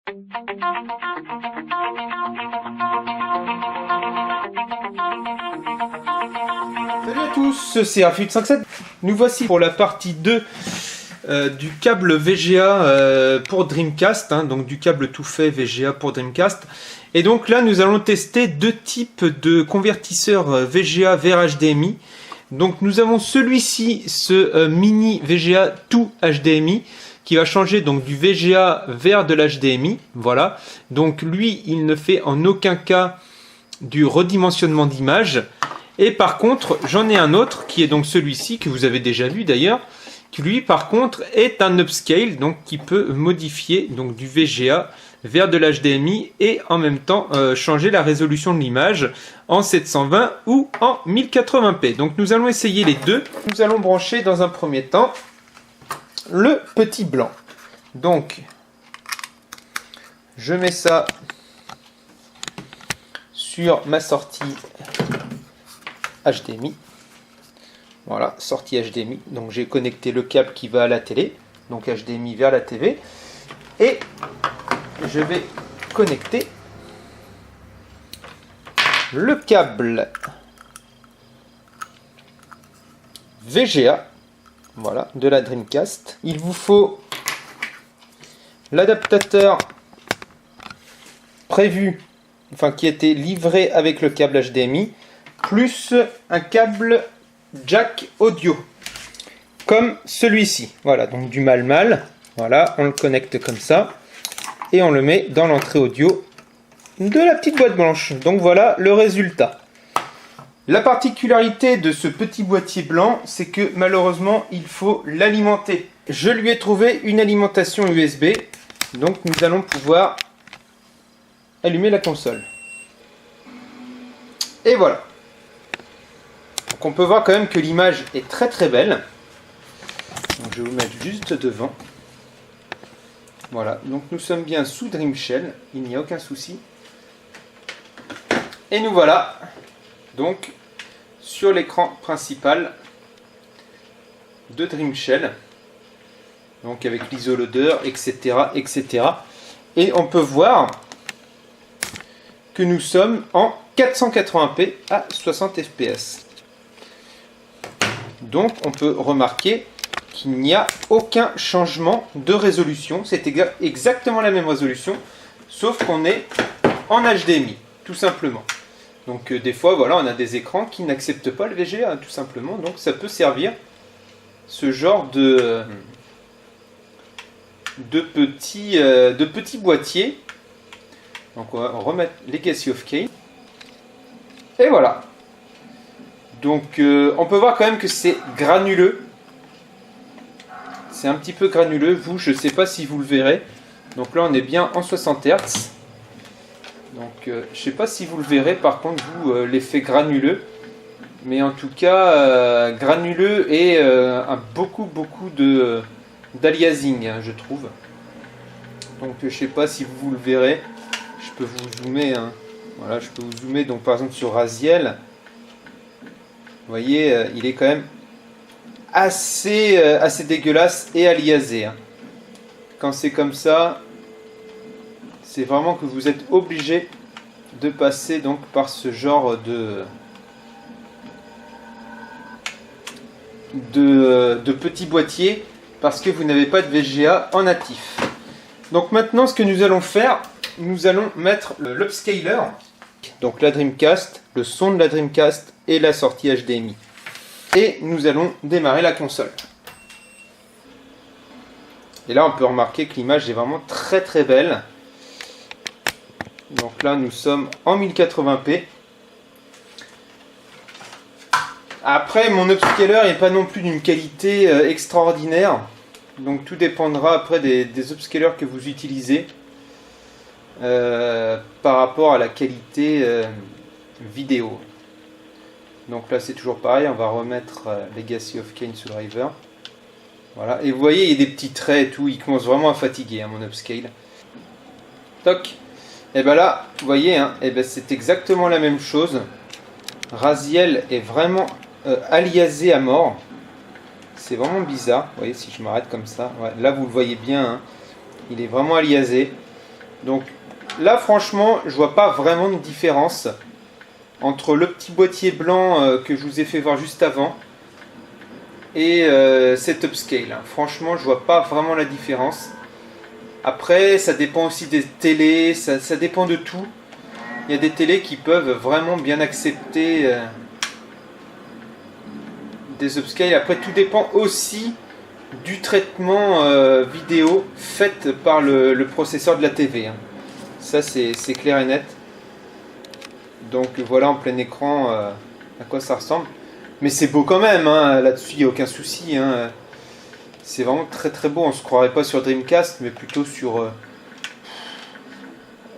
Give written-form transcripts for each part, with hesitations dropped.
Salut à tous, c'est Rafut57. Nous voici pour la partie 2 du câble VGA pour Dreamcast, donc du câble tout fait VGA pour Dreamcast. Et donc là, nous allons tester deux types de convertisseurs VGA vers HDMI. Donc nous avons celui-ci, ce mini VGA tout HDMI, qui va changer donc du VGA vers de l'HDMI. Voilà. Donc lui, il ne fait en aucun cas du redimensionnement d'image. Et par contre, j'en ai un autre qui est donc celui-ci, que vous avez déjà vu d'ailleurs, qui lui par contre est un upscale, donc qui peut modifier donc du VGA vers de l'HDMI et en même temps changer la résolution de l'image en 720 ou en 1080p. Donc nous allons essayer les deux. Nous allons brancher dans un premier temps le petit blanc. Donc je mets ça sur ma sortie HDMI. Voilà, sortie HDMI. Donc j'ai connecté le câble qui va à la télé, donc HDMI vers la TV, et je vais connecter le câble VGA, voilà, de la Dreamcast. Il vous faut l'adaptateur prévu, enfin qui a été livré avec le câble HDMI, plus un câble jack audio, comme celui-ci. Voilà, donc du mal-mal. Voilà, on le connecte comme ça, et on le met dans l'entrée audio de la petite boîte blanche. Donc voilà le résultat. La particularité de ce petit boîtier blanc, c'est que malheureusement, il faut l'alimenter. Je lui ai trouvé une alimentation USB, donc nous allons pouvoir allumer la console. Et voilà. Donc on peut voir quand même que l'image est très très belle. Donc je vais vous mettre juste devant. Voilà, donc nous sommes bien sous Dreamshell, il n'y a aucun souci. Et nous voilà donc sur l'écran principal de Dreamshell, donc avec l'isoloader, etc., etc. Et on peut voir que nous sommes en 480p à 60 fps. Donc on peut remarquer qu'il n'y a aucun changement de résolution. C'est exactement la même résolution, sauf qu'on est en HDMI, tout simplement. Donc des fois, voilà, on a des écrans qui n'acceptent pas le VGA, tout simplement. Donc ça peut servir ce genre de petits boîtiers. Donc on va remettre Legacy of Kain. Et voilà. Donc on peut voir quand même que c'est granuleux. C'est un petit peu granuleux. Vous, je ne sais pas si vous le verrez. Donc là, on est bien en 60 Hz. Donc je ne sais pas si vous le verrez, par contre, vous, l'effet granuleux. Mais en tout cas, granuleux et beaucoup d'aliasing, hein, je trouve. Donc je ne sais pas si vous le verrez. Je peux vous zoomer. Hein. Voilà, je peux vous zoomer. Donc par exemple sur Raziel. Vous voyez, il est quand même assez dégueulasse et aliasé. Hein. Quand c'est comme ça, c'est vraiment que vous êtes obligé de passer donc par ce genre de petits boîtiers parce que vous n'avez pas de VGA en natif. Donc maintenant, ce que nous allons faire, nous allons mettre l'upscaler, donc la Dreamcast, le son de la Dreamcast et la sortie HDMI. Et nous allons démarrer la console. Et là, on peut remarquer que l'image est vraiment très très belle. Donc là, nous sommes en 1080p. Après, mon upscaler n'est pas non plus d'une qualité extraordinaire. Donc tout dépendra après des upscalers que vous utilisez par rapport à la qualité vidéo. Donc là c'est toujours pareil, on va remettre Legacy of Kain sur driver. Voilà, et vous voyez il y a des petits traits et tout, il commence vraiment à fatiguer hein, mon upscale. Toc. Et ben là, vous voyez, hein, et ben c'est exactement la même chose. Raziel est vraiment aliasé à mort. C'est vraiment bizarre. Vous voyez si je m'arrête comme ça, ouais, là vous le voyez bien, hein, il est vraiment aliasé. Donc là franchement je vois pas vraiment de différence entre le petit boîtier blanc que je vous ai fait voir juste avant et cet upscale. Franchement je vois pas vraiment la différence. Après ça dépend aussi des télés, ça dépend de tout. Il y a des télés qui peuvent vraiment bien accepter des upscale. Après tout dépend aussi du traitement vidéo fait par le processeur de la TV. Ça c'est clair et net. Donc voilà en plein écran à quoi ça ressemble. Mais c'est beau quand même, là-dessus il n'y a aucun souci. C'est vraiment très très beau, on se croirait pas sur Dreamcast, mais plutôt sur...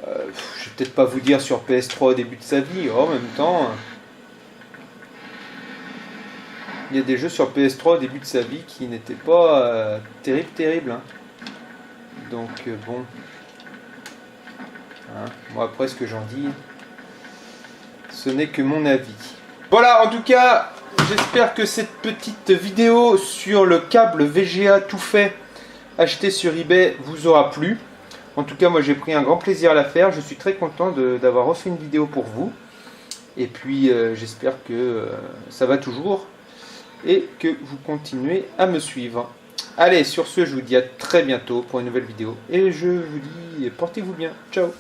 je vais peut-être pas vous dire sur PS3 au début de sa vie, en même temps... il y a des jeux sur PS3 au début de sa vie qui n'étaient pas terribles. Donc bon... Bon après ce que j'en dis... ce n'est que mon avis. Voilà, en tout cas, j'espère que cette petite vidéo sur le câble VGA tout fait acheté sur eBay vous aura plu. En tout cas, moi j'ai pris un grand plaisir à la faire. Je suis très content d'avoir refait une vidéo pour vous. Et puis j'espère que ça va toujours et que vous continuez à me suivre. Allez, sur ce, je vous dis à très bientôt pour une nouvelle vidéo. Et je vous dis, portez-vous bien. Ciao!